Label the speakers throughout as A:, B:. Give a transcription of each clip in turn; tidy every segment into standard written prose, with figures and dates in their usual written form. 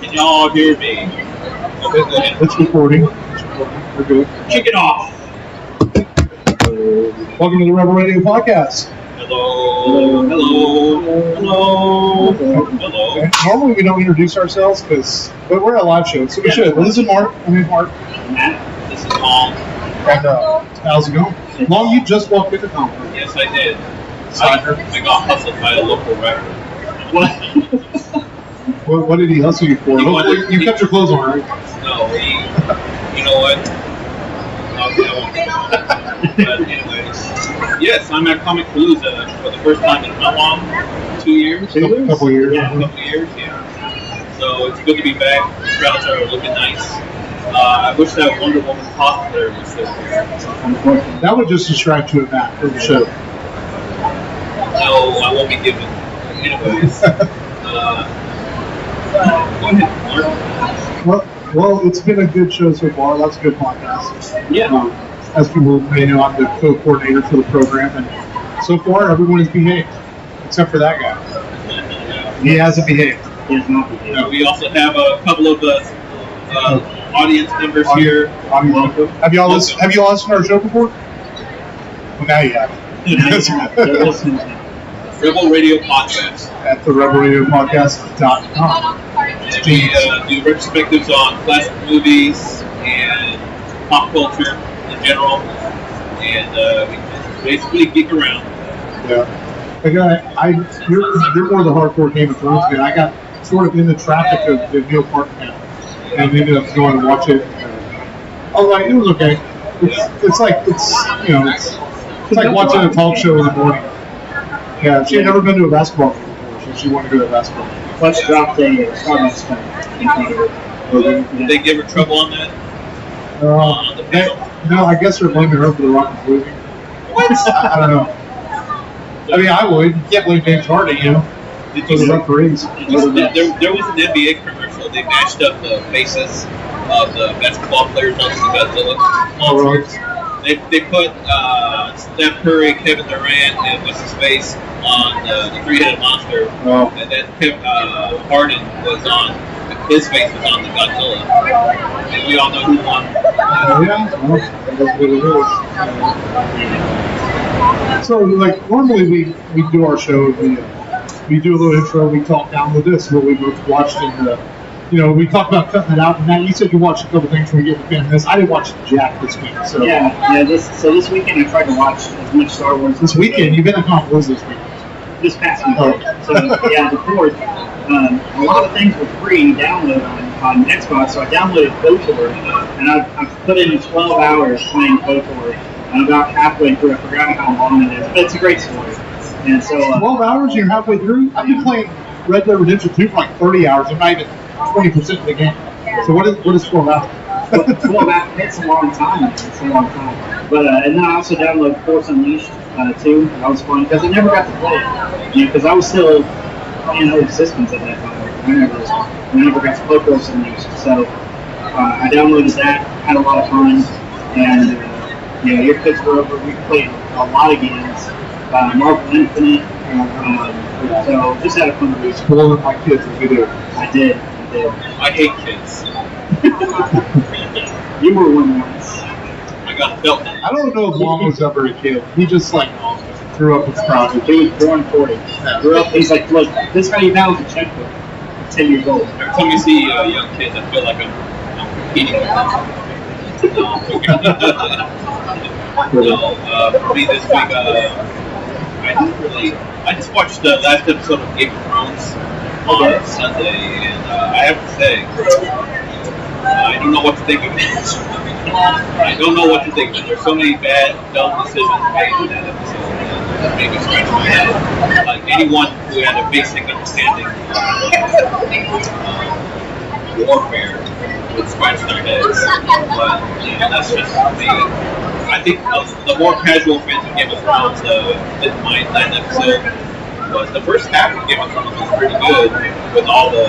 A: Can y'all hear me? Okay, go ahead.
B: It's recording. We're good.
A: Kick it off.
B: Welcome to the Rebel Radio Podcast.
A: Hello. Hello. Hello. Hello.
B: Okay. Normally we don't introduce ourselves but we're at a live show, so we should. Well, this is Mark. My name's Mark.
A: Matt. This is Paul.
B: And how's it going? Long, you just walked into conference.
A: Yes, I did. I got hustled by a local rapper.
B: What did he hustle you for? Hopefully you kept your clothes on, right?
A: No, you know what? But anyways, yes, I'm at Comicpalooza for the first time in how long? 2 years?
B: A couple years.
A: Yeah, a couple years, yeah. So it's good to be back. The crowds are looking nice. I wish that Wonder Woman cosplayer was still here.
B: That would just distract you a bit for the show.
A: No, I won't be given. Anyways. Go ahead, Mark.
B: Well, it's been a good show so far. Lots of good podcasts.
A: Yeah.
B: As people may know, I'm the co-coordinator for the program, and so far everyone has behaved, except for that guy. He hasn't behaved.
C: He has not behaved.
A: We also have a couple of audience members here.
B: Welcome. Have you all listened to our show before? Well, now you have.
C: They're listening to
A: Rebel Radio Podcast.
B: At the rebelradiopodcast.com.
A: And we do retrospectives on classic movies and pop culture in general, and we basically geek around.
B: Yeah. You're more the hardcore Game of Thrones fan. I got sort of in the traffic of the Neil Park now, and ended up going to watch it. It was okay. It's like watching a talk show in the morning. Yeah, she had never been to a basketball game before, so she wanted to go to a basketball game.
C: Let's drop the Starbucks phone in front of her.
A: Did they give her trouble on that? On the panel?
B: No, I guess they're blaming her for the Rockets losing.
A: What?
B: I don't know. I mean, I would. You can't blame James Harden, you know, for the referees.
A: There was an NBA commercial. They mashed up the faces of the basketball players on the Godzilla.
B: Oh, really?
A: They put Steph Curry, Kevin Durant, and what's his face on the three-headed monster, and then Harden was on. His face was on the Godzilla, and we all know who won.
B: Yeah, well, that's what it is. So, like, normally we do our show. We do a little intro. We talk down with this what we both watched in the. We talked about cutting it out, and Matt, you said you watched a couple things when we get to Phantom Menace. I didn't watch Jack this week, so
C: This weekend I tried to watch as much Star Wars.
B: This weekend, you've been at Comicpalooza this week.
C: This past weekend. So the 4th. A lot of things were free download on Xbox, so I downloaded KOTOR, and I've put in 12 hours playing KOTOR, and about halfway through. I forgot how long it is, but it's a great story. And so
B: 12 hours, you're halfway through. I've been playing Red Dead Redemption 2 for like 30 hours. I'm not even 20% of the game. So what is 12 hours?
C: 12 hours. It's a long time. It's a long time. But and then I also downloaded Force Unleashed too. That was fun because I never got to play it. Because I was still playing Old Systems at that time. I never got to play Force Unleashed. So I downloaded that. Had a lot of fun. And your kids were over. We played a lot of games. Marvel Infinite. So just had a fun week.
B: Spoiling my kids as you do.
C: I did.
A: I hate kids.
C: You were one once.
A: I got felt.
B: I don't know if Mom was ever a kid. He just grew up with project.
C: He was born 40. Grew up. He's like, look, this is how you balance a checkbook. 10 years old.
A: Every time you see young kids, I feel like I'm competing with them. For me this week, I just watched the last episode of Game of Thrones on Sunday, and I have to say, I don't know what to think of it. I don't know what to think of it. There's so many bad, dumb decisions made in that episode that made me scratch my head. Like anyone who had a basic understanding of warfare would scratch their heads. But that's just me. I think the more casual fans of Game of Thrones didn't mind that episode. But the first half of Game of Thrones was pretty good, with all the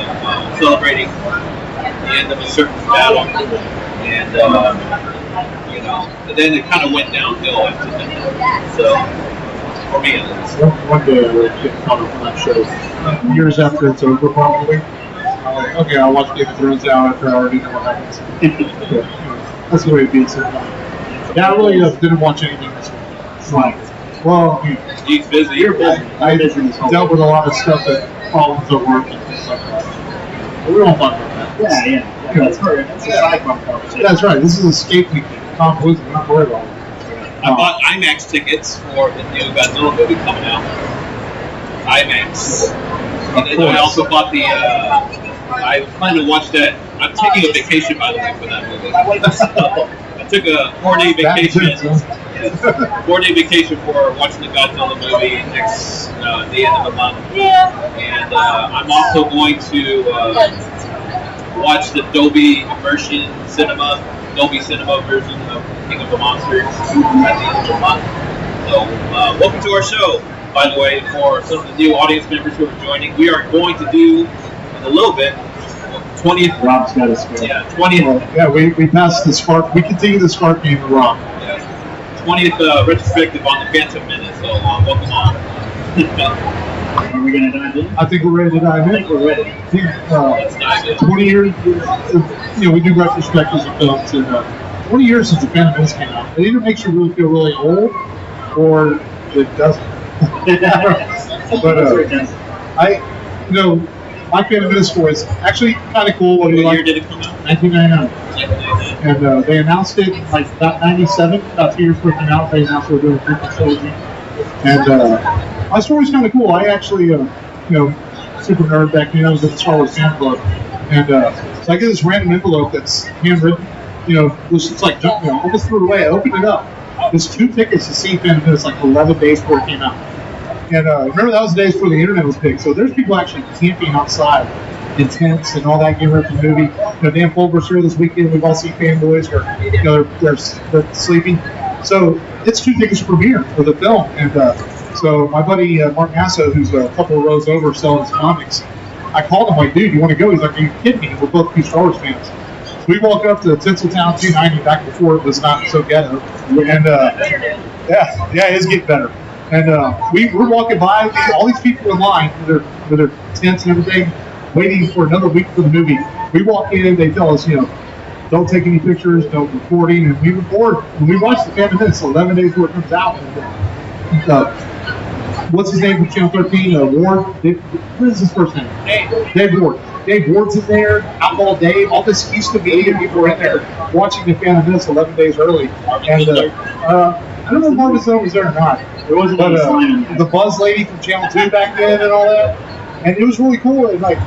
A: celebrating the end of a certain battle, and but then it kind of went downhill after that. So, for me at least.
B: One day I will get caught up on that show. Years after it's over, probably. I'm like, okay, I'll watch Game of Thrones now after I already know what happens. Yeah, that's the way it beats sometimes. Yeah, I really didn't watch anything this week.
C: Like,
B: Well,
A: He's busy. You're busy.
B: I dealt with a lot of stuff that problems at work and things like that. But we won't talk about that.
C: yeah. That's a sci-fi conversation.
B: That's right. This is Escape Week. Comicpalooza. We're not worried about it.
A: I bought IMAX tickets for the new Godzilla movie coming out. IMAX. And then I also bought the. I plan to watch that. I'm taking a vacation, by the way, for that movie. I took a 4-day vacation. 4-day vacation for watching the Godzilla movie next the end of the month. And I'm also going to watch the Dolby Cinema version of King of the Monsters at the end of the month. So, welcome to our show, by the way, for some of the new audience members who are joining. We are going to do, in a little bit, 20th.
C: Rob's got a script.
A: Yeah, 20th.
B: Yeah, we passed the spark. We continue the spark game with Rob.
A: Yeah, 20th retrospective on the Phantom Menace. So, welcome on.
C: Are we going to dive in?
B: I think we're ready to dive in.
C: I think we're ready.
A: Let's dive in.
B: 20 years, we do retrospectives of films, and 20 years since the Phantom Menace came out. It either makes you really feel really old, or it doesn't. But my Phantom Menace was actually kind of cool.
A: What year did it come out?
B: 1999. And they announced it like about 97, about 2 years before it came out. They announced they were doing a prequel trilogy. And my story's kind of cool. I actually, super nerd back then. I was at the Star Wars fan club. And so I get this random envelope that's handwritten, it's like junk mail. I almost threw it away. I opened it up. There's 2 tickets to see Phantom Menace like 11 days before it came out. And remember, that was the days before the internet was big. So there's people actually camping outside in tents and all that, getting ready for the movie. Dan Fulber's here this weekend. We've all seen fanboys, or they're sleeping. So it's 2 tickets premiere for the film. And so my buddy Mark Nasso, who's a couple of rows over selling his comics, I called him like, dude, you want to go? He's like, are you kidding me? We're both 2 Star Wars fans. So we walk up to Tinseltown 290 back before it was not so ghetto. And yeah, it's getting better. And we're walking by, all these people in line with their tents and everything, waiting for another week for the movie. We walk in, they tell us, don't take any pictures, no recording, and we record. When we watch the Phantom Menace 11 days before it comes out, and, what's his name from Channel 13? Ward? What is his first name? Dave Ward. Dave Ward's in there, Outlaw Dave, all this used to be, and people were in there watching the Phantom Menace 11 days early. And I don't know if Marvin Stone was there or not.
C: There wasn't any sign.
B: The Buzz lady from Channel 2 back then and all that. And it was really cool. And like,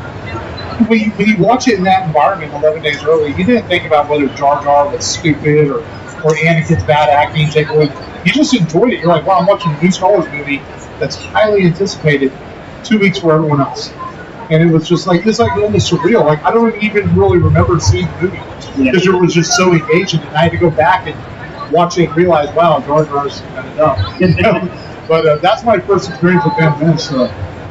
B: when you watch it in that environment 11 days early, you didn't think about whether Jar Jar was stupid or Anakin's bad acting. You just enjoyed it. You're like, wow, I'm watching a new Star Wars movie that's highly anticipated 2 weeks for everyone else. And it was just like, it's like almost surreal. Like, I don't even really remember seeing the movie because it was just so engaging. And I had to go back and watch it and realize, wow, Jar Jar's kind of dumb. But that's my first experience with Phantom Menace.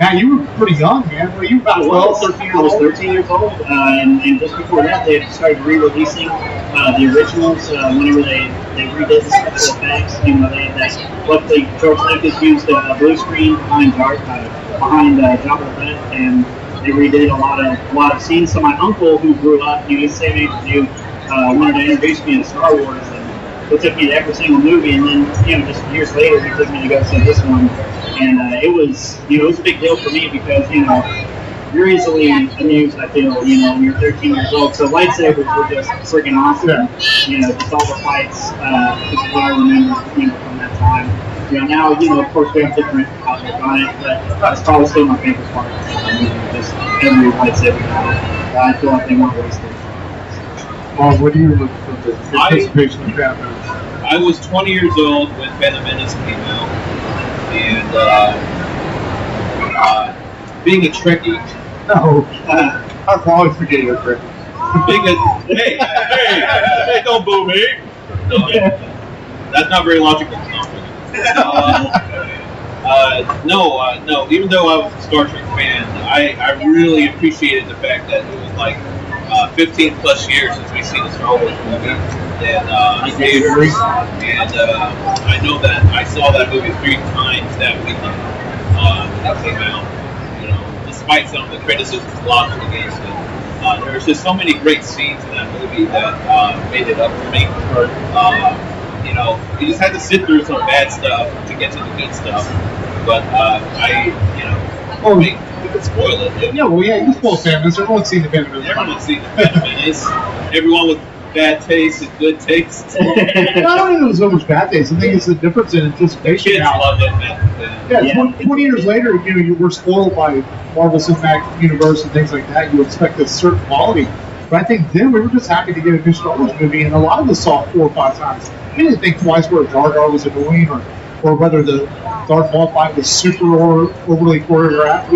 B: Matt, you were pretty young, man. Were you about 12, 13 years old?
C: I was 13 years old, and just before that, they had started re-releasing the originals. Whenever they redid the special effects, luckily George Lucas used a blue screen behind Jabba the Hutt, and they redid a lot of scenes. So my uncle, who grew up, he's the same age as you, wanted to introduce me to Star Wars. He took me to every single movie, and then just years later, he took me to go see this one, and it was a big deal for me because you're easily amused. I feel when you're 13 years old. So lightsabers were just freaking awesome. Just all the fights. Is what I remember from that time. Now of course we have different outlook on it, but that's probably still my favorite part. Just every lightsaber battle. I feel like they weren't wasted.
B: What do you look for the anticipation of Phantom Menace?
A: I was 20 years old when Phantom Menace came out, and being a Trekkie.
B: No, I'll always forget you're a Trekkie.
A: Hey, don't boo me. That's not very logical. No. Even though I was a Star Trek fan, I really appreciated the fact that it was like 15 plus years since we've seen a Star Wars movie in theaters, and I know that I saw that movie 3 times that weekend when it came out. Despite some of the criticisms lodged against it, There was just so many great scenes in that movie that made it up for me. You know, you just had to sit through some bad stuff to get to the good stuff. But we could spoil it.
B: Yeah, well, yeah, you can spoil Phantom Menace. Everyone's seen the Phantom Menace.
A: Everyone's seen the Phantom Menace. Everyone with bad taste and good taste.
B: I don't think it was so much bad taste. I think it's the difference in anticipation.
A: Kids
B: now.
A: love it.
B: Yeah, 20 years later, you were spoiled by Marvel Cinematic Universe and things like that. You expect a certain quality. But I think then we were just happy to get a new Star Wars movie, and a lot of us saw it 4 or 5 times. We didn't think twice whether Jar Jar was annoying or whether the Darth Maul fight was super or overly choreographed.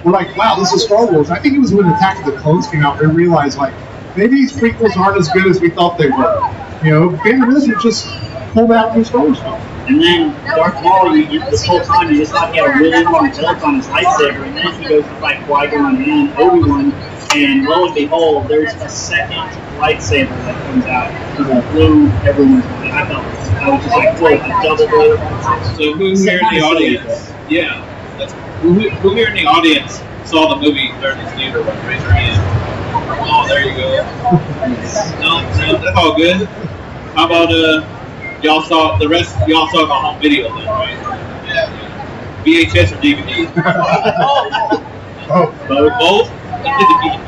B: We're like, wow, this is Star Wars. I think it was when Attack of the Clones came out, we realized, like, maybe these prequels aren't as good as we thought they were. You know, Phantom Menace was just pulled out new Star Wars film.
C: And then Darth Maul, this whole time, you just thought he had a really long tilt on his lightsaber, and then he goes to fight Qui Gon Jin and Obi-Wan, and lo and behold, there's a second lightsaber that comes out that blew everyone's mind. I was just like, whoa, a double blow.
A: So who here in the audience? Yeah, who here in the audience saw the movie during the theater? Raise your hand. Oh, there you go. No, that's all good. How about y'all saw the rest? Y'all saw the home video then, right? Yeah. VHS or DVD? Both.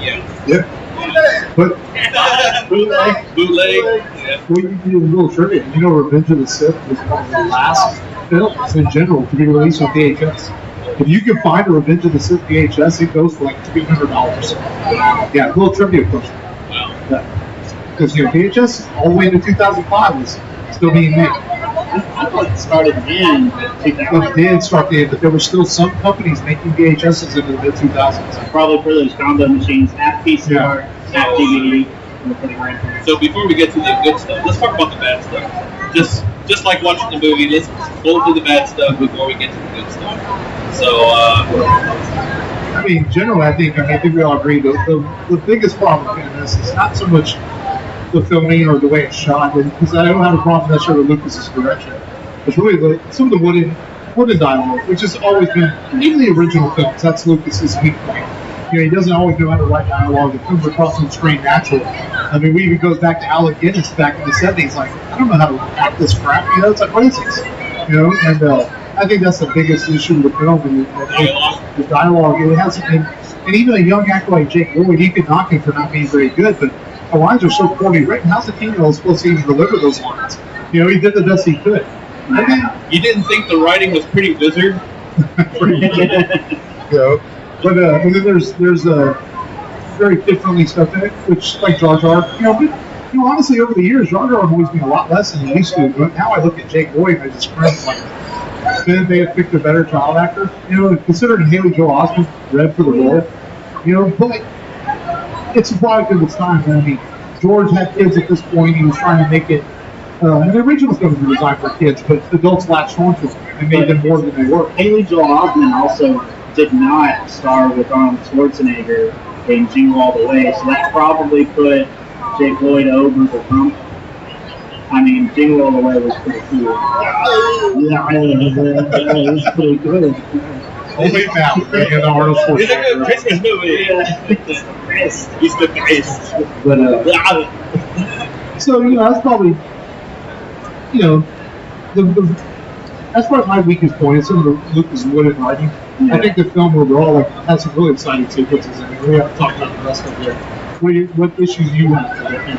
A: Yeah.
B: Yeah. But
A: bootleg. Yeah.
B: well, you do a little trivia. You know, Revenge of the Sith was one of the last films in general to be released on VHS. If you can find a Revenge of the Sith VHS, it goes for like $300. Yeah, a little trivia question.
A: Wow.
B: Because VHS all the way into 2005 was still being made.
C: I thought it started in 2000.
B: It did start the end, but there were still some companies making VHSs into the mid 2000s.
C: Probably for those combo machines, half PCR, half DVD. For the grandparents.
A: So before we get to the good stuff, let's talk about the bad stuff. Just like watching the movie, let's go through the bad stuff before we get to the good stuff. So,
B: I mean, generally, I think we all agree the biggest problem with this is not so much the filming or the way it's shot, because I don't have a problem necessarily with Lucas's direction. It's really some of the wooden dialogue, which has always been, even the original films, that's Lucas's weak point. You know, he doesn't always know how to write dialogue. It comes across on screen naturally. I mean, we even goes back to Alec Guinness back in the 70s. Like, I don't know how to act this crap. You know, it's like, what is this? You know, and I think that's the biggest issue with the film. The dialogue, it hasn't been, and even a young actor like Jake Lloyd, you can knock him for not being very good, but the lines are so poorly written. How's the 10-year-old supposed to even deliver those lines? You know, he did the best he could.
A: You didn't think the writing was pretty wizard?
B: You know, but and then there's very kid-friendly stuff in it, which like Jar Jar. But honestly, over the years, Jar Jar has always been a lot less than he used to. But now I look at Jake Lloyd and I just cringe. Like, then they have picked a better child actor. Considering Haley Joel Osment read for the role. But it's a product of its time. I mean, George had kids at this point. He was trying to make it. And the original films were designed for kids, but adults latched onto them and made them more than they were.
C: Haley Joel Osment also did not star with Arnold Schwarzenegger in Jingle All the Way, so that probably put Jake Lloyd over the hump. I mean, Jingle All the Way was pretty cool. Yeah, it was pretty good.
B: Only now, the Arnold Schwarzenegger.
A: It's a good Christmas movie. He's the best.
B: But so that's probably that's probably my weakest point. Is some of the Lucas wooden writing. Yeah. I think the film overall has some really exciting sequences. I mean, we haven't talked about the rest of it. What issues you have with it?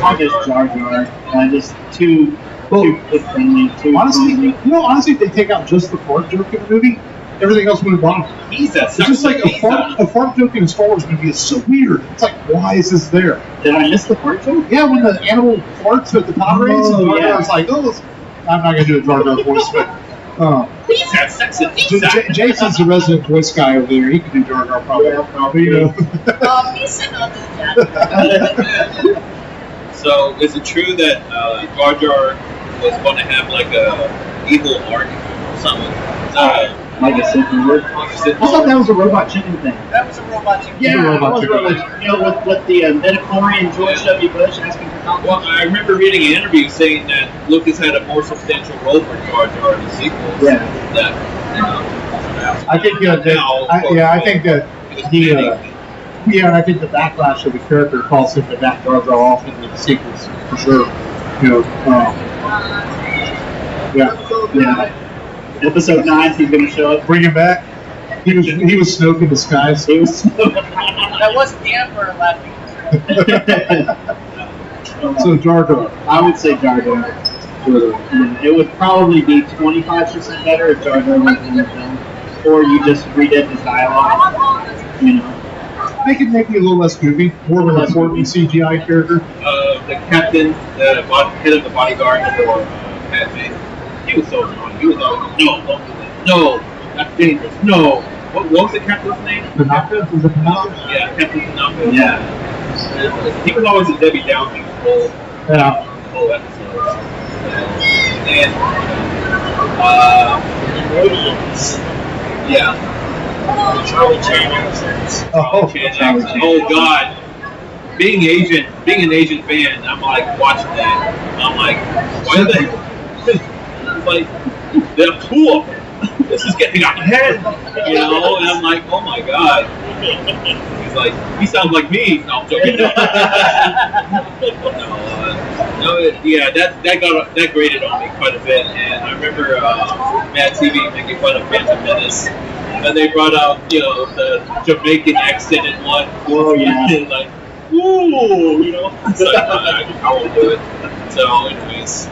C: I just Jar Jar. Just too friendly.
B: Honestly, if they take out just the fart joke in the movie, everything else would have gone.
A: It's
B: just like a fart joke in a Star Wars movie is so weird. It's like, why is this there?
C: Did I miss the fart joke?
B: Yeah, when the animal farts at the top rates, and Jar Jar's like, I'm not gonna do a Jar Jar voice, but.
A: Please have sex with
B: Jason's the resident voice guy over there. He can do Jar Jar probably.
D: Please don't do that.
A: So, is it true that Jar Jar was going to have like a evil arc or something?
C: Like a Sith Lord? I thought that was a robot chicken thing.
D: That was a robot chicken.
C: Yeah, that was robot chicken. With the midichlorian George W. Bush asking for comments.
A: Well, I remember reading an interview saying that Lucas had a more substantial role for Jar Jar in the sequels.
C: Yeah.
A: That,
B: I think I think that Yeah, and I think the backlash of the character calls him to back Jar Jar off into the sequels for sure. You know,
C: Yeah. Episode 9, he's going to show up.
B: bring him back. He was Snoke in disguise.
C: He was.
D: That was the Emperor laughing.
B: So Jar Jar.
C: I would say Jar Jar. Yeah, it would probably be 25% better if Jar Jar was in the film, or you just redid his dialogue. You know,
B: They could make me a little less goofy, more of an important CGI character.
A: The captain, the head of the bodyguard for Padme, he was so annoying. He was always, no, don't do that. No, that's dangerous. No. What was the captain's name?
B: Tanaka? Was it Tanaka?
A: Yeah, Captain Tanaka.
C: yeah.
A: He was always a Debbie Downing whole
B: Yeah.
A: episode. And yeah.
D: Charlie Chan episodes.
A: Oh God. Being an Asian fan, I'm like watching that. I'm like, why the like they're two of them. This is getting out of hand, you know. And I'm like, oh my God. He's like, he sounds like me. No, I'm joking. Yeah, that grated on me quite a bit. And I remember Mad TV making fun of Phantom Menace, and they brought out the Jamaican accent in one.
C: Oh yeah.
A: And like, ooh, you know. It's like, I won't do it. So, anyways,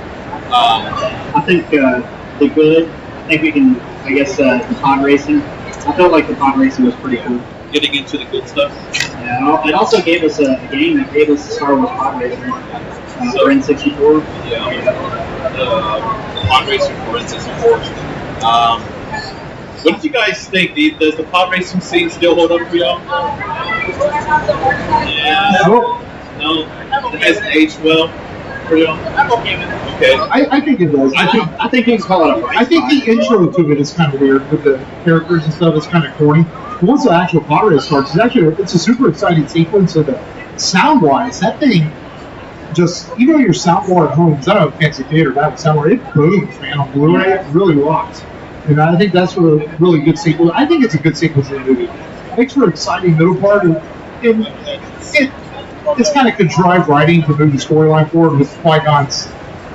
C: I think the good. I think we can. I guess the pod racing. I felt like the pod racing was pretty cool.
A: getting into the good stuff.
C: Yeah, it also gave us a game that gave us Star Wars Pod Racer for N64.
A: Yeah. Pod Racer for N64. What did you guys think? Does the pod racing scene still hold up for y'all? Yeah. No. It hasn't aged well for y'all.
D: I'm okay with it.
A: Okay.
B: I think it does.
C: I think you can call it a bright
B: I think
C: spot.
B: the intro to it is kind of weird with the characters and stuff. It's kind of corny. But once the actual pod race starts, it's a super exciting sequence. And sound wise, that thing just your soundboard at home. I don't know if fancy theater, but soundboard, it booms, man. On Blu-ray, it really rocks. And I think that's a really good sequel. I think it's a good sequence in the movie. It makes for an exciting middle part, and it's kind of contrived writing to move the storyline forward with Qui Gon's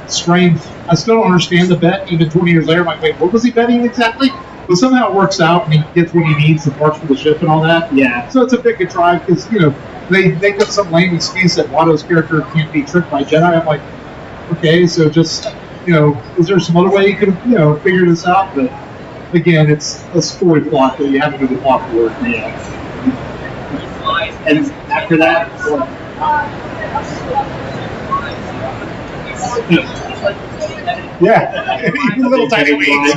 B: strength. I still don't understand the bet, even 20 years later. I'm like, wait, what was he betting exactly? But somehow it works out, and he gets what he needs, the parts for the ship and all that.
C: Yeah.
B: So it's a bit contrived, because, they make up some lame excuse that Watto's character can't be tricked by Jedi. I'm like, okay, so just, is there some other way you can, figure this out? But again, it's a story plot that you have to do the plot for.
C: Yeah. And after that,
B: Yeah, even little tiny wings.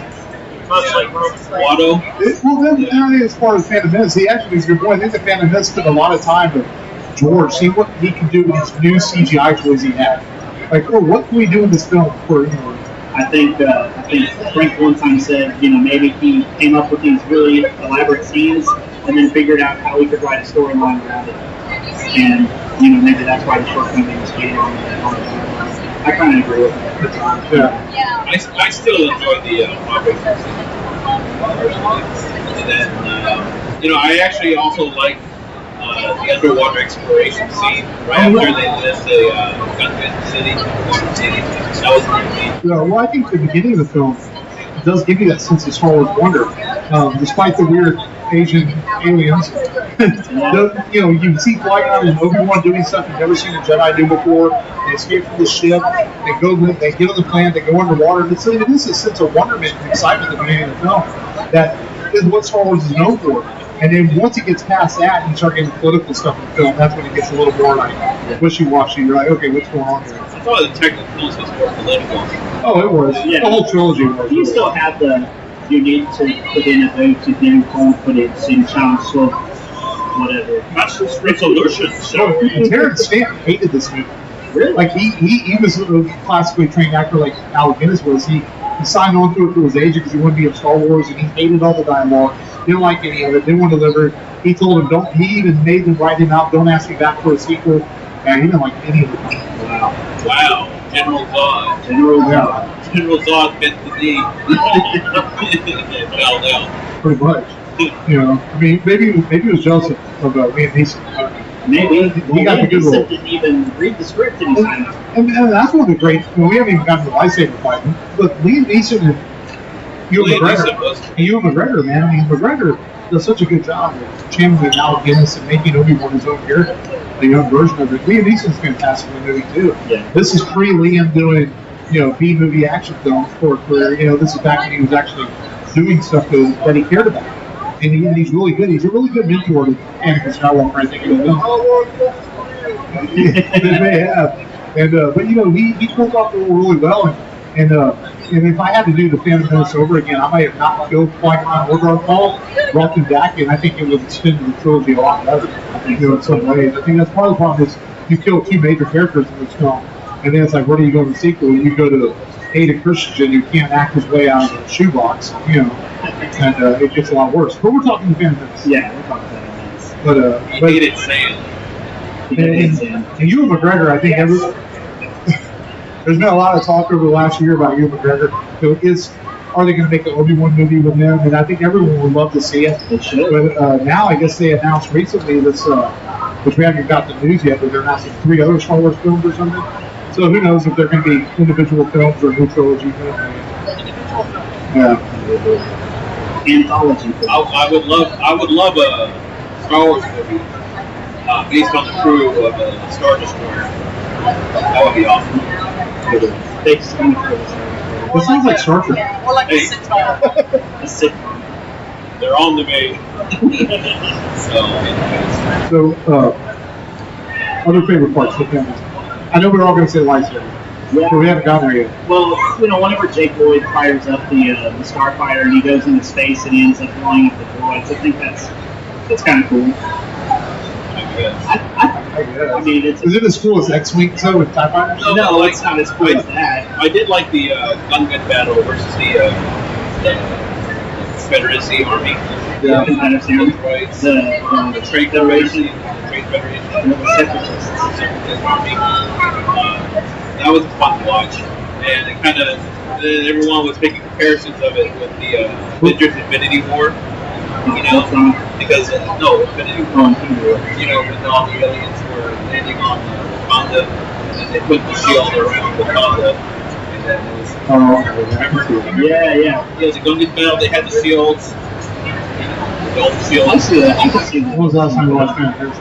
A: Watto.
B: Well, then, as far as Phantom Menace, he actually is a good point. I think the Phantom Menace spent a lot of time with George, see what he can do with his new CGI toys he had. Like, what can we do in this film for,
C: I think Frank one time said, maybe he came up with these really elaborate scenes and then figured out how he could write a storyline around it. And, maybe that's why the shortcoming was made on the I kind of agree with that.
B: Yeah.
A: I still enjoy the pod racing scene. And then, I actually also like the underwater exploration scene right after they left the Gungan City, Water City. That was pretty neat.
B: Yeah, well, I think the beginning of the film does give you that sense of Star Wars wonder, despite the weird Asian aliens. You see Qui-Gon and Obi-Wan doing stuff you've never seen a Jedi do before. They escape from the ship. They get on the planet. They go underwater. It is a sense of wonderment and excitement at the beginning of the film that is what Star Wars is known for. And then once it gets past that and you start getting political stuff in the film, that's when it gets a little more like wishy-washy. You're like, okay, what's going on here?
A: I thought the technicals was more political.
B: Oh, it was.
C: Yeah.
B: The whole trilogy was.
C: You still have you need to put in a vote to then call for it in Chancellor, whatever.
A: That's just resolution. So
B: Terrence Stamp hated this movie.
C: Really?
B: Like he was a classically trained actor like Alec Guinness was. He signed on to it for his agent because he wanted to be in Star Wars, and he hated all the dialogue. Didn't like any of it. Didn't want to deliver it. He told him don't. He even made them write him out. Don't ask me back for a sequel. And he didn't like any of it.
A: Wow. General Zod. General Zod bent the knee. Fell down.
B: Pretty much. You know, I mean, maybe he was jealous of Liam Neeson.
C: Maybe
B: He got the good role.
C: Didn't even read the script and he signed up.
B: And that's one of the great. We haven't even gotten to the lightsaber fight, but Liam Neeson and Ewan McGregor, man. I mean, McGregor does such a good job of channeling Alec Guinness and making Obi-Wan his own character, a young version of it. Liam Neeson's fantastic in the movie too.
C: Yeah.
B: This is pre-Liam doing, B-movie action films for a career. This is back when he was actually doing stuff that he cared about. And he's really good. He's a really good mentor to Anakin Skywalker, I think. They may have. And, but, he pulled off the role really well. And if I had to do the Phantom Menace over again, I might have not killed Qui-Gon or Darth Maul, brought them back, and I think it would extend the trilogy a lot better. In some ways. I think that's part of the problem is you kill two major characters in this film, and then it's like, where do you go in the sequel? You go to Hayden Christensen, who can't act his way out of the shoebox, and it gets a lot worse. But we're talking Phantom Menace.
C: Yeah, we're talking Phantom Menace.
B: But
A: He didn't say it.
B: And Ewan McGregor, I think there's been a lot of talk over the last year about Ewan McGregor. Are they going to make an Obi-Wan movie with him? And I think everyone would love to see it.
C: They should.
B: But now I guess they announced recently this, which we haven't got the news yet, but they're announcing 3 other Star Wars films or something. So who knows if they're going to be individual films or a new trilogy. Yeah.
C: Anthology.
A: I would love a Star Wars movie based on the crew of a Star Destroyer. That would be awesome.
C: Big swing for this.
B: It sounds like Star Trek.
D: More like
A: Hey.
D: a sitcom.
C: A sitcom.
A: They're on the way. So, anyways.
B: So, other favorite parts of the film. I know we're all going to say lightsaber,
C: Yeah.
B: but we haven't gotten there yet.
C: Well, whenever Jake Lloyd fires up the Starfighter and he goes into space and he ends up blowing up the droids, I think that's kind of cool.
A: I guess.
C: I mean, it's
B: Is it as cool as X-Wing so with TIE Fighters?
C: no, it's not as cool as that.
A: I did like the gun battle versus the Confederacy Army.
B: Yeah.
C: The
A: Trade Federation. The Trade Federation.
C: the separatists.
A: Separatist Army. That was fun to watch. And it kind of, everyone was making comparisons of it with the Avengers Infinity War. Because, Infinity War. When all the aliens were landing on Wakanda, and then they put the shield around Wakanda. And then it was, remember?
C: Yeah.
A: Yeah, the Gungan battle, they had the shields. The old shields.
C: I see that. I can see that.
B: When was the last time you watched Phantom Menace?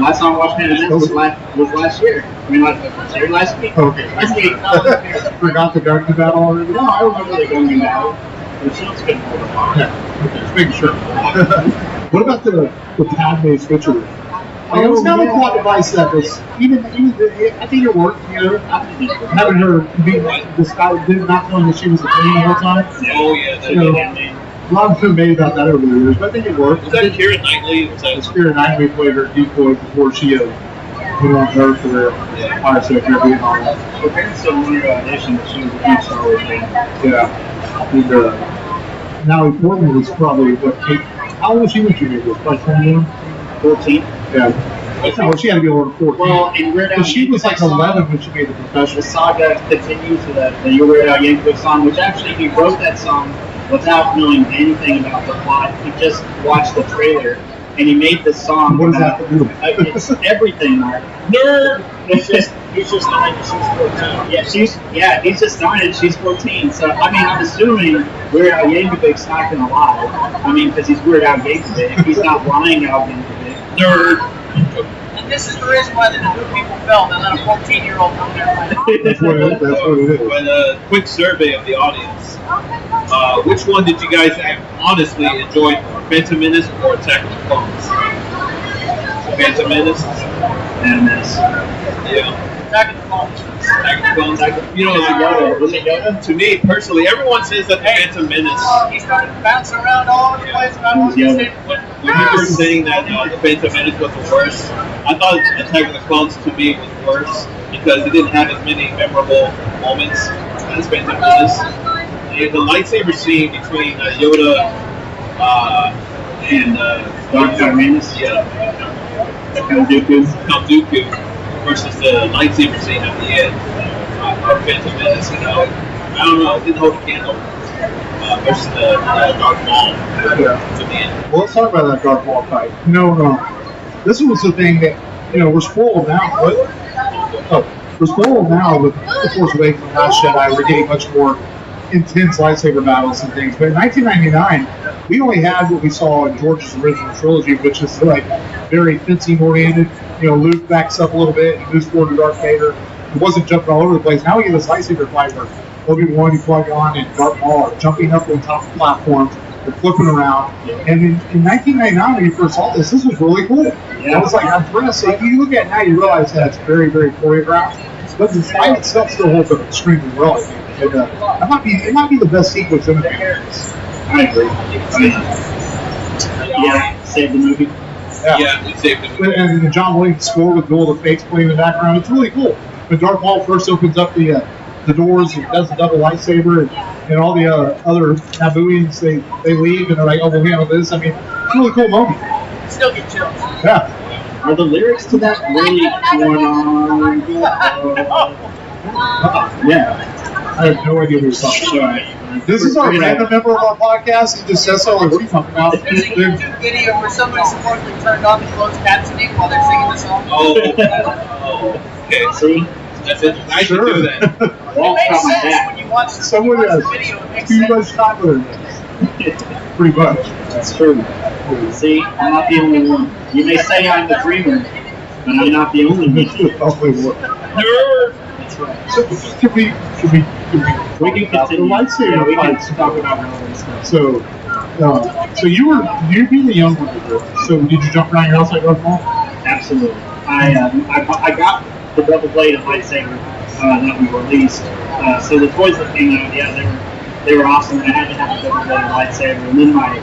C: Last time I watched Phantom Menace was last year. I mean, last week.
B: Okay.
C: Last week.
B: Forgot the Gungan battle already?
C: No, I remember the Gungan battle. The shields couldn't hold it on.
B: Yeah. Okay, just making sure. What about the Padme switcheroo? Like, it was kind of a plot device that was, I think it worked, having her be this guy, not knowing that she was a queen the whole time.
A: Oh, yeah.
B: A lot of them made about that over the years, but I think it worked.
A: Was that Keira Knightley? Was that
B: Keira Knightley played her decoy before she went on Earth for the Pirates of the Caribbean and all that.
C: Her parents still wanted her audition, but she was a huge Star Wars fan.
B: Yeah. And Natalie Portman was probably, how old was she when she made this? Like 21?
C: 14.
B: Yeah. No, she had to be over 14.
C: Well, and Weird Al
B: Because she was like
C: Yankovic
B: 11 when she made the
C: The
B: professional.
C: saga continues to the Weird Al Yankovic song, which actually he wrote that song without knowing anything about the plot. He just watched the trailer and he made this song.
B: What does that have to do?
C: It's everything, Mark.
A: nerd?
C: He's just 9 and she's 14. Yeah, he's just 9 and she's 14. So I mean, I'm assuming Weird Al Yankovic's not gonna lie. I mean, because he's Weird Al Yankovic. He's not lying Al Yankovic.
A: Nerd.
D: And this is the reason why the new people film and let a 14-year-old come there.
B: That's what it is.
A: But a quick survey of the audience. Which one did you guys honestly enjoy more, Phantom Menace or Attack of the Clones? Phantom Menace?
C: And this.
A: Yeah.
D: Attack of the Clones.
A: Attack of the Clones. You know,
C: Was it Yoda?
A: to me personally, everyone says that the Phantom Menace.
D: He started bouncing around all over the place. And I was
C: Yeah.
D: saying,
A: When people were saying that the Phantom Menace was the worst, I thought Attack of the Clones to me was worse because it didn't have as many memorable moments as Phantom Menace. And the lightsaber scene between Yoda and
C: Darth Maul.
A: yeah,
C: Count Dooku.
A: Count Dooku versus the lightsaber scene at the end of Phantom Menace. I don't know, it didn't hold a candle. versus the Darth Maul
B: Yeah.
A: to the end.
B: Well, let's talk about that Darth Maul fight. You know, this was the thing that, you know, we're spoiled now. We're spoiled now with The Force Awakens and Last Jedi. We're getting much more intense lightsaber battles and things. But in 1999, we only had what we saw in George's original trilogy, which is like very fencing oriented. You know, Luke backs up a little bit, he moves forward to Darth Vader. He wasn't jumping all over the place. Now we get this lightsaber fight where Obi-Wan, Qui-Gon, and Darth Maul are jumping up on top of platforms. They're flipping around. And in 1999, when you first saw this was really cool. I was like, I'm impressed. If you look at it now, you realize that it's very, very choreographed. But the fight itself still holds up extremely well, I think. And, it might be the best sequence in the movie.
C: I agree. Yeah, save the movie.
A: Yeah, we saved it.
B: And the John Williams score with Duel of the Fates playing in the background, it's really cool. When Darth Maul first opens up the doors and does the double lightsaber, and all the other Nabooians, they leave and they're like, oh, we'll handle this. I mean, it's a really cool moment.
D: Still get chills.
B: Yeah.
C: Are the lyrics to that really going on? Yeah.
B: I have no idea what you're talking about.
C: Sorry.
B: This is our random member of our podcast. He just says so. Like, what are you talking about?
D: There's a YouTube video where somebody supposedly turned on the closed captioning while they're singing the song.
A: Oh, okay.
C: See?
A: That's it. I should do that.
C: Walk
D: It makes
C: on my
D: sense
C: back.
D: when you watch the
B: Someone has
D: video. It makes
B: too
D: sense.
B: much time with it. Pretty much.
C: That's true. See, I'm not the only one. You may say I'm the dreamer, but I'm not the only one.
B: Probably would.
C: That's right.
B: So, can we
C: We can continue.
B: the lightsaber
C: Yeah, we can
B: fights?
C: talk about relevant stuff.
B: So you being the young one, so did you jump around your house like Darth Maul?
C: Absolutely. I got the double bladed lightsaber that we released. So the toys that came out, yeah, they were awesome. And I had to have a double bladed lightsaber. And then my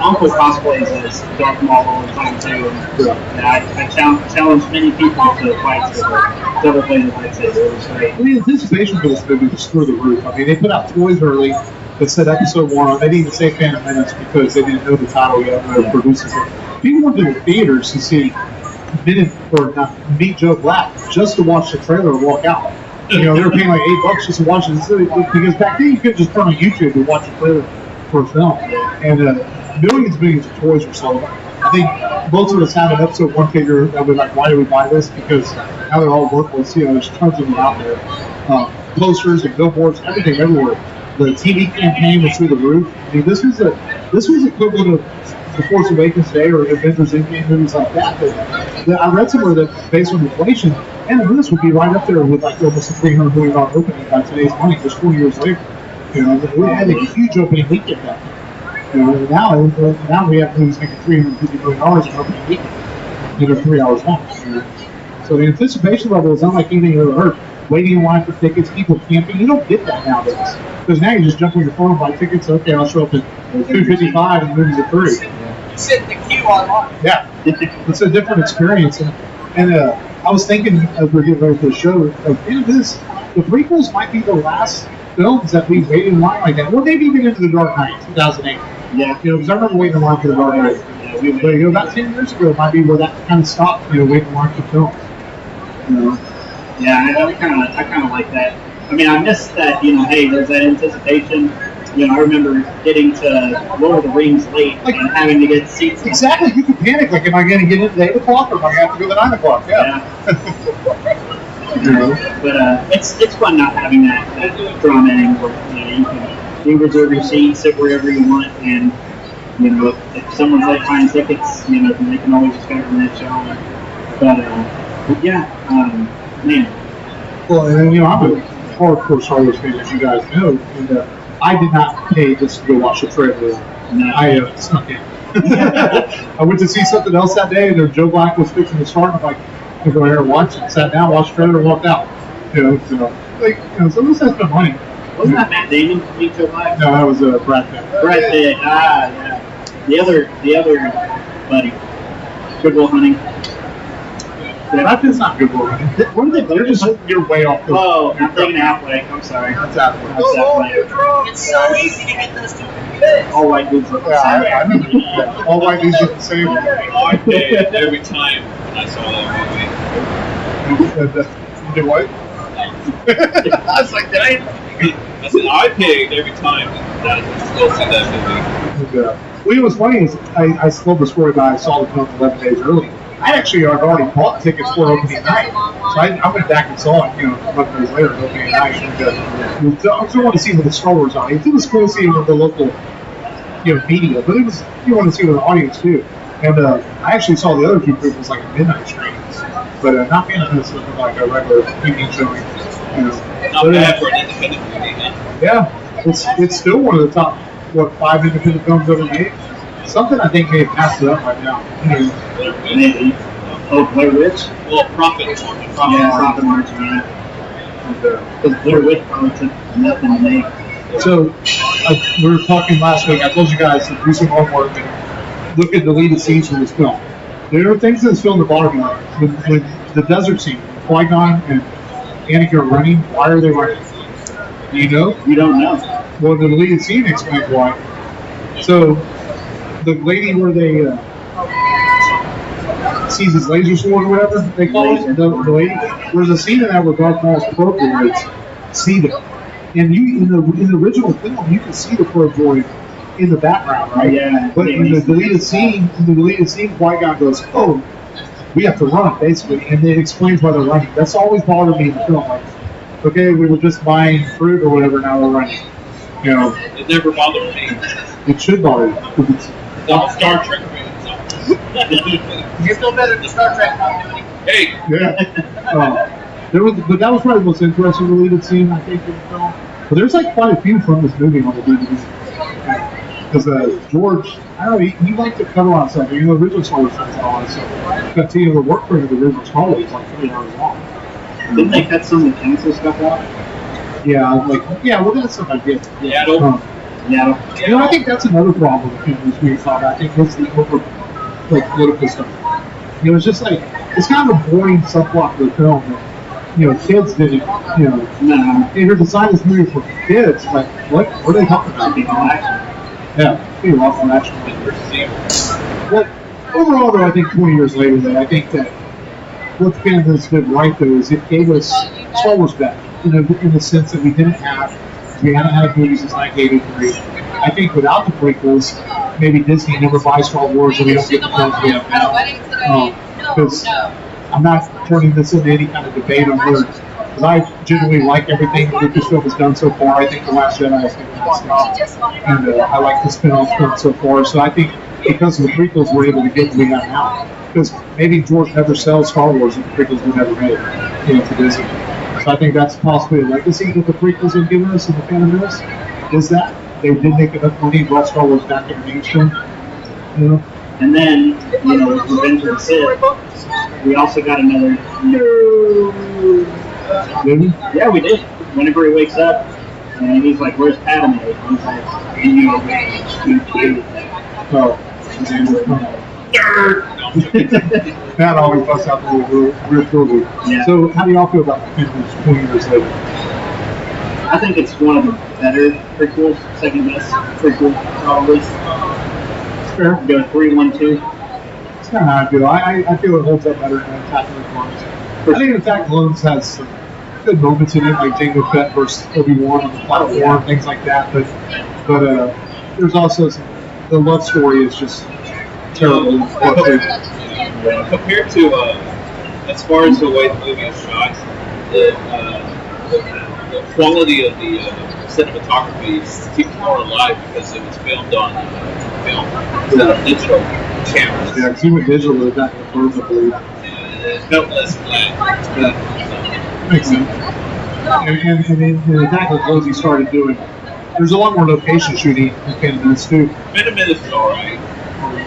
C: uncle cosplays as Darth Maul all the time too. And I challenged many people to fight with a double bladed lightsaber. It was great.
B: The anticipation for this movie was through the roof. I mean, they put out toys early that said Episode 1. They didn't even say Phantom Menace because they didn't know the title yet when they were producing it. People went to the theaters to see Meet Joe Black just to watch the trailer and walk out. You know, they were paying like $8 just to watch it because back then you could just turn on YouTube and watch a trailer for a film. And millions of toys were sold. I think most of us have an Episode 1 figure that we're like, why do we buy this? Because now they're all worthless. You know, there's tons of them out there. Posters and billboards, everything everywhere. The TV campaign was through the roof. I mean, this was equivalent of The Force Awakens Day or Avengers Endgame movies like that. That I read somewhere that based on inflation, and this would be right up there with like almost a $300 million opening by today's money, just 4 years later. You know, we had a huge opening weekend back then. You know, now we have movies making $350 million in opening weekend. You know, 3 hours long. You know? So the anticipation level is unlike anything you've ever heard. Waiting in line for tickets, people camping. You don't get that nowadays. Because now you just jump on your phone and buy tickets. Okay, I'll show up at 2:55 and the movie's at 3.
D: You sit in the queue online.
B: Yeah, it's a different experience. And I was thinking as we're getting ready for the show, the prequels might be the last films that we waited in line like that. Or maybe even into The Dark Knight, 2008.
C: Yeah.
B: You know, because I remember waiting in line for The Dark Knight. But, you know, about 10 years ago, it might be where that kind of stopped, you know, waiting in line for films. You know?
C: Yeah, I kind of like that. I mean, I miss that. You know, hey, there's that anticipation. You know, I remember getting to Lord of the Rings late and having to get seats.
B: Exactly, you can panic. Like, am I going to get in at 8 o'clock or am I going to have to go at 9 o'clock? Yeah.
C: You know, but it's fun not having that drama anymore. You know, you reserve your seat, sit wherever you want, and you know, if someone's late buying tickets, you know, they can always just go from that show. But yeah, man.
B: Well, and you know, I'm a hardcore Star Wars fan, as you guys know, and I did not pay just to go watch the trailer.
C: No.
B: I snuck in. I went to see something else that day, and Joe Black was fixing to start. I'm like, I'm going to go here and watch it. Sat down, watched the trailer, and walked out. You know, so like, you know, so this has been money.
C: Wasn't that Matt Damon from Meet Joe Black?
B: No, that was Brad Pitt.
C: Brad Pitt. Yeah. The other buddy. Good Will Hunting.
B: Brad Pitt's not good looking. What are they? They're just you're way off.
C: Oh, I'm thinking halfway. I'm sorry.
B: That's halfway.
C: That's halfway.
D: It's so easy to get those two fits.
C: All white dudes look the
B: Yeah,
C: same.
B: I remember. Yeah. All white dudes look the same.
A: I did every time when I saw that movie.
B: You did what? I was like, did
A: I said I paid every time that I go see that movie.
B: Well, it was funny is I told the story about I saw the film 11 days early. I actually had already bought tickets for opening night, so I went back and saw it, 11 days later, opening night. And, I still want to see with the Star Wars audience. It was cool seeing with the local, media, but it was you want to see with the audience too. And I actually saw the other two prequels like a midnight screenings, but not Phantom Menace was like a regular evening showing.
A: Not bad for an independent movie, huh?
B: Yeah, it's still one of the top 5 independent films ever made. Something I think may have passed it up right now.
C: Maybe. Oh, Blair Witch?
A: Well, Profit.
C: Yeah, Profit Margin, yeah. Because Blair Witch probably took nothing to make.
B: So, we were talking last week, I told you guys to do some homework and look at deleted scenes from this film. There are things in this film that bother me. With the desert scene, Qui Gon and Anakin are running. Why are they running? Do you know?
C: You don't know.
B: Well, the deleted scene explains why. So, the lady where they sees his laser sword or whatever they call it, the lady. There's a scene in that where Darth Maul's probe droids see them, and in the original film you can see the probe droid in the background, right?
C: Yeah.
B: But in the deleted scene, Qui-Gon goes, "Oh, we have to run," basically, and it explains why they're running. That's always bothered me in the film. Like, okay, we were just buying fruit or whatever, now we're running.
A: It never bothered me.
B: It should bother you. It's
A: All Star Trek movies.
D: You're still better than Star Trek continuity.
A: Hey,
B: Yeah. But that was probably the most interesting deleted scene, I think, in the film. But there's like quite a few from this movie on the DVD. Because George, I don't know, he liked to cover on stuff. The original Star Wars fans and all that stuff. But the work for the original Star Wars was like 3 hours long.
C: Didn't they cut some of the cancel stuff out?
B: Well, that's something I get.
A: yeah,
C: Yeah.
B: I think that's another problem with this movie. I think it's the over, political stuff. It's just like, it's kind of a boring subplot of the film that, kids didn't,
C: No.
B: You're designing this movie for kids, like, what are they talking about?
C: People action.
B: Yeah, be a lot more action. But overall, though, I think 20 years later, though, I think that what Phantom Menace did right, though, is it gave us Star Wars back, in the sense that we hadn't had movies since 1983. I think without the prequels, maybe Disney never buys Star Wars and we don't get the films we have now. Because I'm not turning this into any kind of debate on words. Because I genuinely like everything that Lucasfilm has done so far. I think The Last Jedi is fantastic. And I like the spin-off film so far. So I think because of the prequels, we're able to get what we have now. Because maybe George never sells Star Wars and the prequels were never made, to Disney. So I think that's possibly a legacy that the prequels have given us in the Phantom Menace, is that they did make enough money and brought Star Wars back in the mainstream.
C: And then, with Revenge of the Sith, we also got another
B: Maybe?
C: Yeah, we did. Whenever he wakes up, and he's like, "Where's Padme?" And he's like,
B: Oh. That always busts out the real quickly.
C: Yeah.
B: So how do y'all feel about the Phantom Menace 20 years later?
C: I think it's one of the better prequels, second best prequel, probably.
B: Fair.
C: Go 3, 1, 2.
B: It's kind of how I feel. I feel it holds up better than Attack of the Clones. I think Attack of the Clones has some good moments in it, like Jango Fett versus Obi-Wan on the platform, things like that. But there's also the love story is just terrible.
A: Compared to, as far as the way the movie is shot, the quality of the cinematography keeps more alive because it was filmed on film instead of digital cameras.
B: Yeah, because even digital is not confirmed, I believe.
A: It felt less flat.
B: Makes sense. And in Attack of the Clones, he started doing. There's a lot more location shooting in Phantom Menace too.
A: Phantom Menace is alright.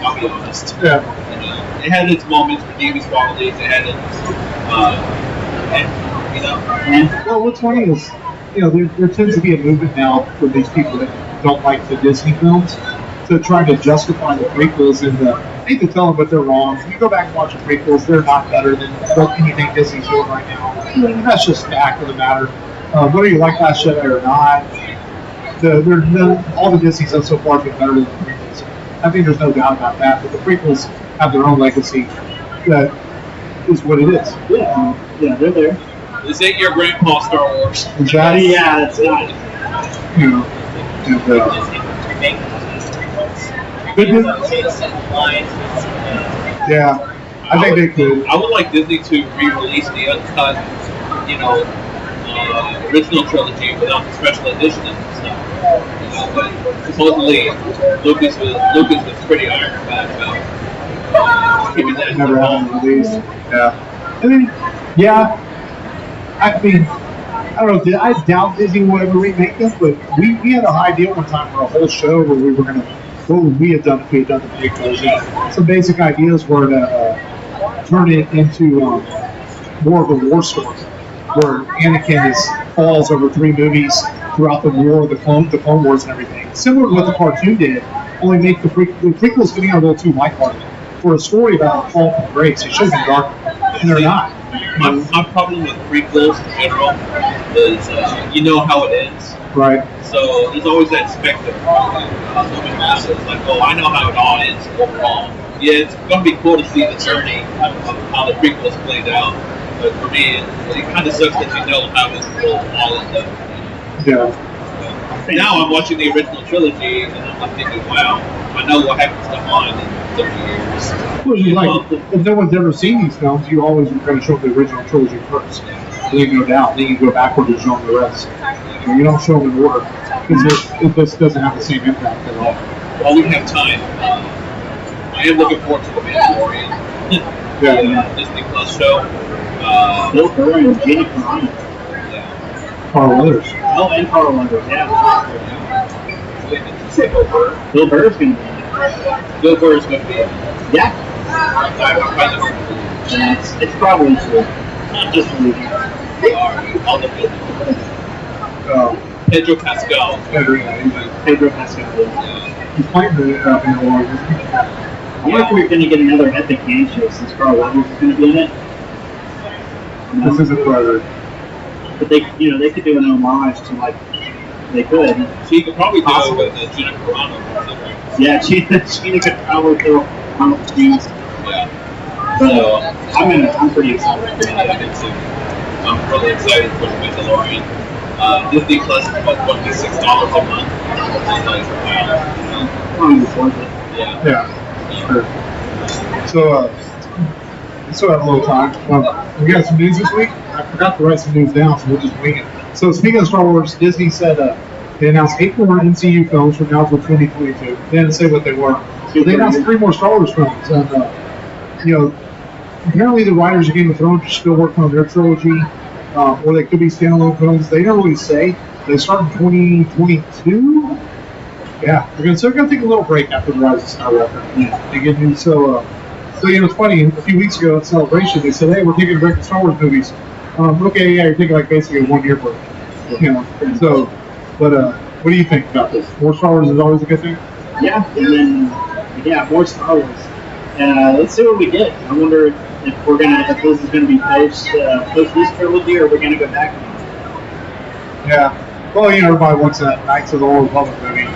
A: I'll be honest.
B: Yeah.
A: It had its moments, redeeming qualities. It had its,
B: Well, what's funny is, there tends to be a movement now for these people that don't like the Disney films to try to justify the prequels and I hate to tell them, but they're wrong. If you go back and watch the prequels, they're not better than anything Disney's doing right now. And that's just the fact of the matter. Whether you like Last Jedi or not, all the Disney's done so far have been better than the prequels. I think there's no doubt about that. But the prequels have their own legacy that is what it is.
C: Yeah, they're there.
A: This ain't your grandpa Star Wars.
B: Exactly.
C: Yeah, it's not.
B: You know, and, good. Yeah, I think they could.
A: I would like Disney to re-release the uncut, original trilogy without the special edition and stuff. But supposedly Lucas was pretty iron about keeping that.
B: Never happened released. Yeah. I mean, yeah. I mean, I don't know. I doubt Disney will ever remake them, but we had a high deal one time for a whole show where we were gonna. What would we have done if we had done the prequels? Some basic ideas were to turn it into more of a war story, where Anakin falls over 3 movies throughout the war, the Clone Wars, and everything. Similar to what the cartoon did, only make the prequels getting a little too lighthearted. For a story about fall from grace, it should have been dark, and they're not.
A: My problem with prequels in general is you know how it ends.
B: Right.
A: So there's always that specter moving masses like, oh, I know how it all ends overall. Yeah, it's going to be cool to see the journey of how the prequels played out. But for me, it kind of sucks that you know how it will all end up.
B: Yeah.
A: Now I'm watching the original trilogy, and I'm thinking, wow, I know what happens to Han in 30 years.
B: Well, if no one's ever seen these films, you always try to show the original trilogy first. Then you go down, then you go backward and show them the rest. You don't show them in order, because it just doesn't have the same impact at all.
A: While we have time, I am looking forward to the Mandalorian.
B: Yeah.
A: Disney Plus show.
C: Bill Burr and Gina Carano.
B: Carl Weathers.
C: Oh, and Carl Weathers, yeah.
A: Wait, did you say Bill Burr?
C: Bill Burr's going to be in it.
A: Bill Burr is going to be in it.
C: Yeah.
A: I'm kind of
C: It's probably true. Not just believe it.
A: I'll look at it. Pedro Pascal.
C: Pedro Pascal.
B: He's playing the Mandalorian.
C: I wonder if we're going to get another epic game show since Carl Weathers is going to be in it.
B: This isn't brother.
C: But they could do an homage to they could.
A: She could probably do it with Gina Carano.
C: Yeah, Gina could probably do comic scenes.
A: Yeah.
C: But I'm pretty excited.
A: I'm really excited for the Mandalorian. Disney Plus is about $26 a month.
C: Probably worth it.
B: Yeah. Sure. So, we still have a little time. We got some news this week. I forgot to write some news down, so we'll just wing it. So, speaking of Star Wars, Disney said they announced 8 more MCU films from now till 2022. They didn't say what they were. So they announced 3 more Star Wars films, and apparently the writers of Game of Thrones are still working on their trilogy, or they could be standalone films. They don't really say. They start in 2022. Yeah, they're going to take a little break after the Rise of Skywalker. They get new. So it's funny. A few weeks ago at Celebration, they said, "Hey, we're taking a break from Star Wars movies." Okay, yeah, you're taking basically a 1-year break. So, but what do you think about this? More Star Wars is always a good thing.
C: Yeah, and then more Star Wars. Let's see what we get. I wonder if this is gonna be post this trilogy, or we're gonna go back.
B: Yeah. Well, everybody wants that Knights of the Old Republic movie.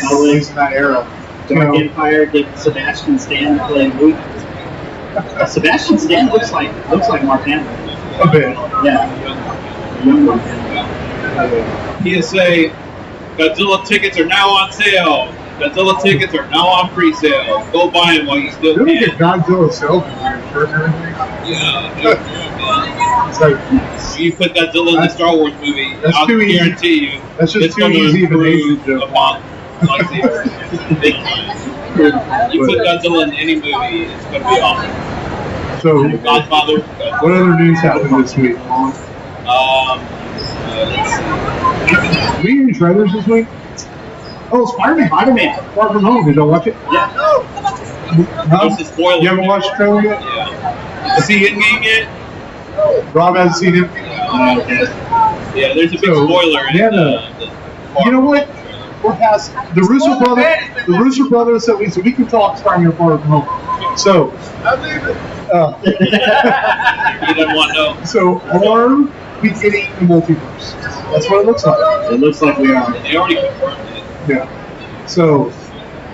B: Always in that era.
C: Dark Empire, get Sebastian Stan to play Luke. Sebastian Stan looks like Mark Hamill.
B: A bit.
C: Yeah. Young Mark Hamill.
A: PSA, Godzilla tickets are now on sale. Godzilla tickets are now on pre-sale. Go buy them while you still
B: Didn't we
A: can.
B: get Godzilla salesman shirt and everything?
A: Yeah.
B: It's like,
A: You put Godzilla in the Star Wars movie,
B: that's
A: I'll
B: too easy.
A: guarantee you
B: That's just
A: it's
B: too
A: going to
B: easy of an
A: improve
B: Asian joke.
A: upon lightsabers. Big time. You put Godzilla in any movie, it's going to be awesome.
B: So,
A: Godfather.
B: what other news happened this week?
A: Let's see.
B: Did we get any trailers this week? Oh, Spider-Man. Far From Home. Did y'all watch it?
A: Yeah.
B: No?
A: There's a spoiler.
B: You haven't watched the trailer yet?
A: Yeah. See Endgame yet?
B: Rob hasn't seen it.
A: Yeah, there's a big
B: So,
A: spoiler in
B: yeah,
A: the
B: You know what? We're past the Russo brothers said we can talk Spider-Man Far From Home. So,
A: You didn't want to know.
B: so are we getting the multiverse? That's what it looks like.
C: It looks like we are.
A: They already confirmed it.
B: Yeah. So,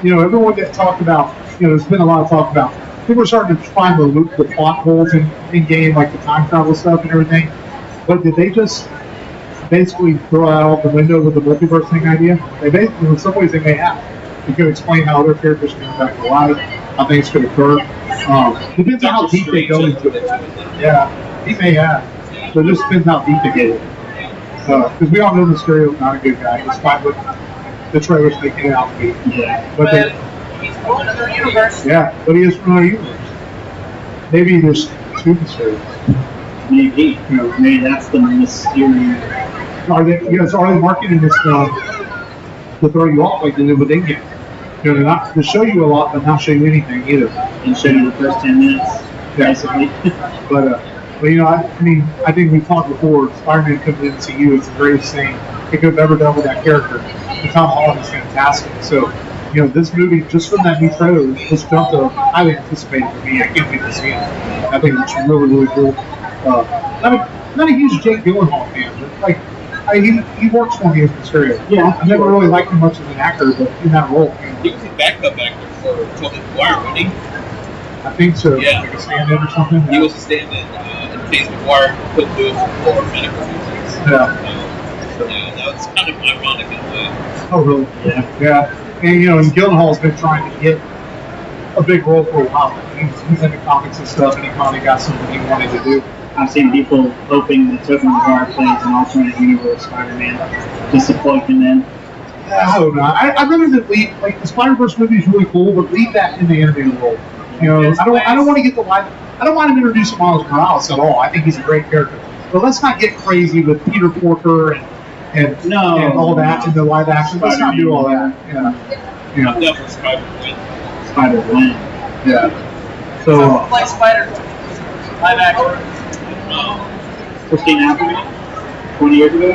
B: everyone that talked about, there's been a lot of talk about people are starting to find the plot holes in game, like the time travel stuff and everything. But did they just basically throw that out the window with the multiverse thing idea? They basically, in some ways, they may have. You could explain how other characters can come back to life, how things could occur. Depends on how deep they go into it. Yeah, he may have. So it just depends how deep they get it. Because we all know Mysterio's not a good guy, despite what the trailers making it out to be.
C: Yeah.
B: But
D: he's from another universe.
B: yeah, but he is from another universe. Maybe there's two Mysterios.
C: Maybe. Maybe that's the Mysterio.
B: Are they marketing this film to throw you off like they did with Endgame? They're not to show you a lot, but not show you anything either.
C: And show you the first 10 minutes, basically.
B: But I mean, I think we've talked before. Spider-Man coming into the MCU is the greatest thing they could have ever done with that character. And Tom Holland is fantastic. So, this movie, just from that new trailer, was felt highly anticipated for me. I can't wait to see it. I think it's really, really cool. Not a huge Jake Gyllenhaal fan, but he works for me as Mysterio.
C: Yeah,
B: I never really liked him much as an actor, but in that role,
A: He was a backup actor for Tobey Maguire, wasn't he?
B: I think so.
A: Yeah.
B: Like a stand-in or something.
A: He was a stand-in in case Maguire couldn't do it for medical reasons.
B: Yeah.
A: That was kind of ironic in a way.
B: Oh, really? Yeah. And and Gyllenhaal's been trying to get a big role for a while. He's into comics and stuff, and he finally got something he wanted to do.
C: I've seen people hoping that Tobey Maguire plays an alternate universe Spider-Man just to plug him in.
B: I hope not. I'd rather than leave, the Spider-Verse movie is really cool, but leave that in the animated world. I don't want to get I don't want him introducing Miles Morales at all. I think he's a great character. But let's not get crazy with Peter Porker and all that in the live action. Let's not do all that.
A: I'm down for Spider-Man.
C: Spider-Man.
B: Yeah.
D: So
B: So
D: play Spider live action.
C: Christine Applegate, 20 years ago.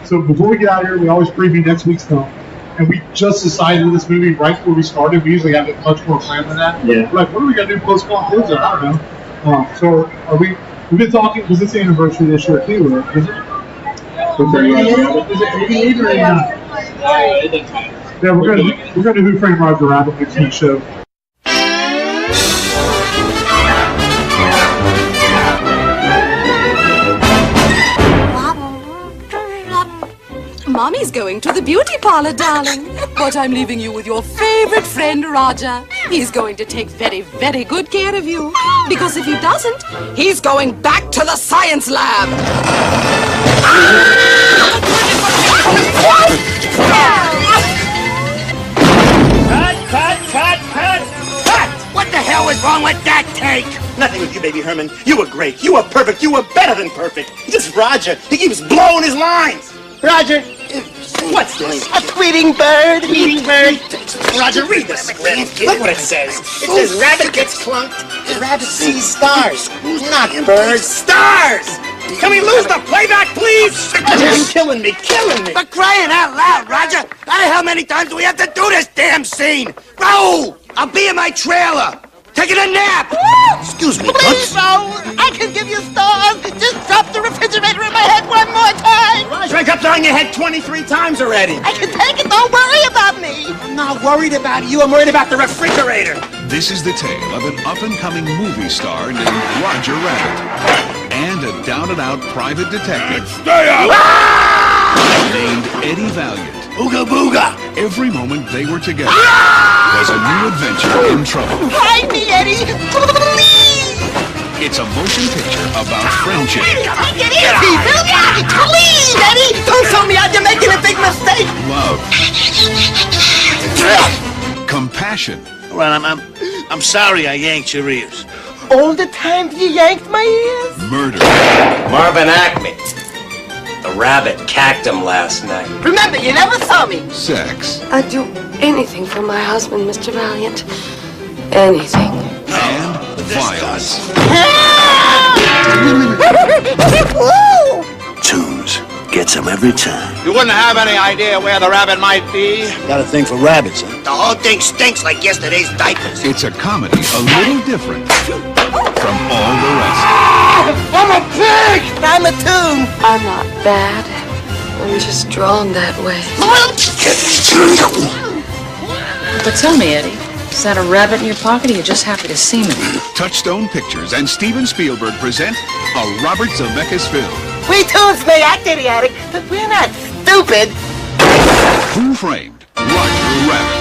B: so before we get out of here, we always preview next week's film. And we just decided this movie right before we started. We usually have it much more planned than that.
C: Yeah.
B: We're like, what are we going to do post-Comicpalooza? I don't know. So we've been talking, because it's the anniversary this year too, or is it?
C: Is it 88 or 89?
A: It doesn't matter.
B: Yeah, we're gonna do Who Framed Roger Rabbit next week's show.
E: Mommy's going to the beauty parlor, darling. But I'm leaving you with your favorite friend, Roger. He's going to take very, very good care of you. Because if he doesn't, he's going back to the science lab.
F: Cut! What the hell is wrong with that take?
G: Nothing with you, baby Herman. You were great. You were perfect. You were better than perfect. Just Roger. He keeps blowing his lines. Roger, what's this? A tweeting bird? Tweeting bird? Roger, read the script. Look what it says. It says rabbit gets clunked. Rabbit sees stars. Not birds. Stars! Can we lose the playback, please? You're killing me.
F: For crying out loud, Roger! How many times do we have to do this damn scene? Raoul! I'll be in my trailer! Taking a nap!
G: Excuse me,
H: Please, Raoul, I can give you stars. Just drop the refrigerator in my head one more time.
G: Roger, I kept on your head 23 times already.
H: I can take it. Don't worry about me.
G: I'm not worried about you. I'm worried about the refrigerator.
I: This is the tale of an up-and-coming movie star named Roger Rabbit and a down-and-out private detective named Eddie Valiant.
F: Ooga booga!
I: Every moment they were together was a new adventure in trouble.
H: Hide me, Eddie. Please.
I: It's a motion picture about friendship,
H: Take it easy. Please, Eddie. Don't tell me you're making a big mistake.
I: love, compassion,
F: Well, I'm sorry I yanked your ears.
H: All the time you yanked my ears.
I: murder,
J: Marvin Acme. The rabbit cacked him last night.
H: Remember, you never saw me.
I: sex,
E: I'd do anything for my husband, Mr. Valiant. Anything.
I: and violence.
F: Tunes gets him every time.
G: You wouldn't have any idea where the rabbit might be?
F: Got a thing for rabbits, huh? The whole thing stinks like yesterday's diapers.
I: It's a comedy a little different from all the rest.
H: I'm a tune.
E: I'm not bad. I'm just drawn that way.
K: But tell me, Eddie, is that a rabbit in your pocket, or are you just happy to see me?
I: Touchstone Pictures and Steven Spielberg present a Robert Zemeckis film.
H: We toads may act idiotic, but we're not stupid.
I: Who Framed Roger Rabbit?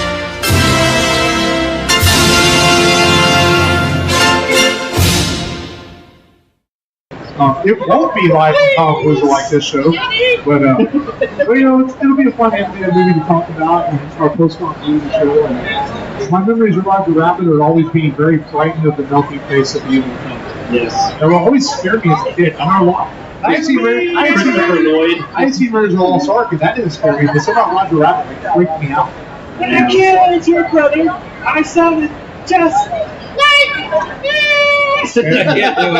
B: It won't be live in Comicpalooza like this show, but you know, it'll be a fun animated movie to talk about, and it's our post-Comicpalooza show. And my memories of Roger Rabbit are always being very frightened of the melting face of the evil king.
C: Yes.
B: They were always scared me as a kid. I don't know why. I had seen Raiders of the Lost Ark, and that didn't scare me, but somehow Roger Rabbit freaked me out.
C: I can't, it's your brother. I sounded just like
A: I can't do it.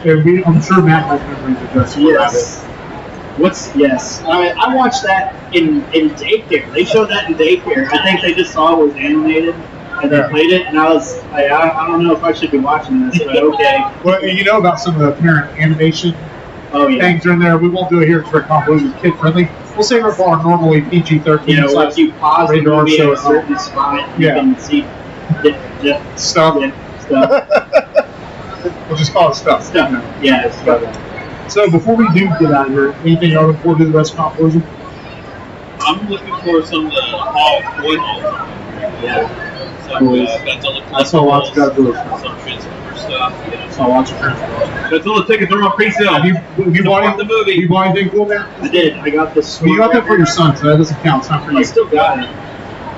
B: And I'm sure Matt has memories of Jessica Rabbit.
C: Yes. I watched that in daycare. They showed that in daycare. I think they just saw it was animated and they played it, and I was like, I don't know if I should be watching this, but okay.
B: Well, you know about some of the parent animation things are in there. We won't do it here because Comicpalooza is kid friendly. We'll save it for our normally PG-13.
C: You know, if you pause the movie at a certain spot, you can see
B: stuff. We'll just call it stuff.
C: Stuff. Yeah, it's stuff.
B: So before we do get out of here, anything y'all look forward to the rest of Comicpalooza?
A: I'm looking for some of the toy hauls.
C: Yeah.
A: Some Godzilla
B: I saw lots of Godzilla
A: stuff. Some Transformer stuff.
B: I saw lots of Transformers.
A: Godzilla tickets are on pre-sale.
B: Have you bought
A: the movie?
B: You bought anything cool there?
C: I did. I got this.
B: Well, you got that for your son, so that doesn't count. It's not for you.
C: I still got it.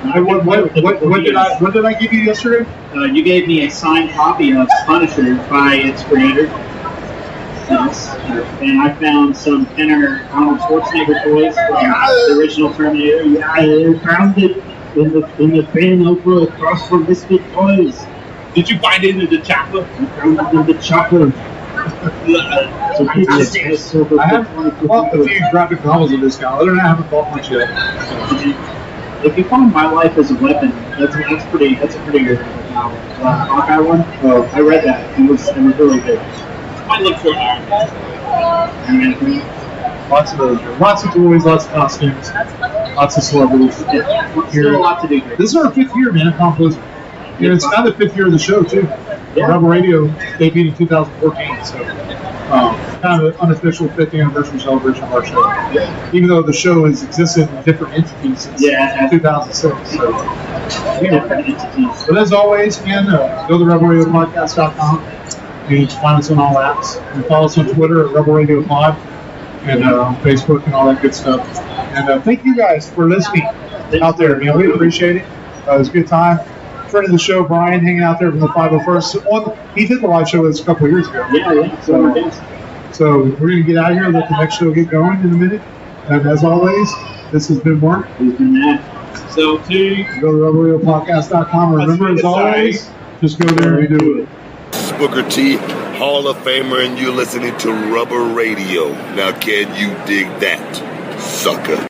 B: What did I give you yesterday?
C: You gave me a signed copy of Punisher by its creator. And I found some Kenner Arnold Schwarzenegger toys from the original Terminator. Yeah, I found it in the bin over across from Misfit Toys.
A: Did you find it in the chocolate?
C: I found it in the chocolate.
B: I haven't bought a few graphic novels of this guy. Other than that, I haven't bought much yet.
C: If you find My Life as a Weapon, that's a pretty good graphic novel. Hawkeye one. I read that. It was really good.
A: I look for Iron Man.
B: Lots of toys, lots of costumes, lots of celebrities.
C: Still a lot to do here.
B: This is our 5th year, man, at Comicpalooza. And it's now the 5th year of the show, too. Yeah. Rebel Radio debuted in 2014, so kind of an unofficial 5th anniversary celebration of our show. Yeah. Even though the show has existed in different entities since 2006. So.
C: Different entities.
B: But as always, again, go to rebelradiopodcast.com. You can find us on all apps. And follow us on Twitter at Rebel Radio Pod and on Facebook and all that good stuff. And thank you guys for listening out there. Man, we appreciate it. It was a good time. Friend of the show, Brian, hanging out there from the 501st. He did the live show with us a couple of years ago.
C: Yeah.
B: So we're going to get out of here and let the next show get going in a minute. And as always, this has been Mark.
C: It's been Matt.
A: So, too.
B: Go to rebelradiopodcast.com. Remember, as always, just go there and do it.
L: Booker T, Hall of Famer, and you're listening to Rubber Radio. Now, can you dig that, sucker?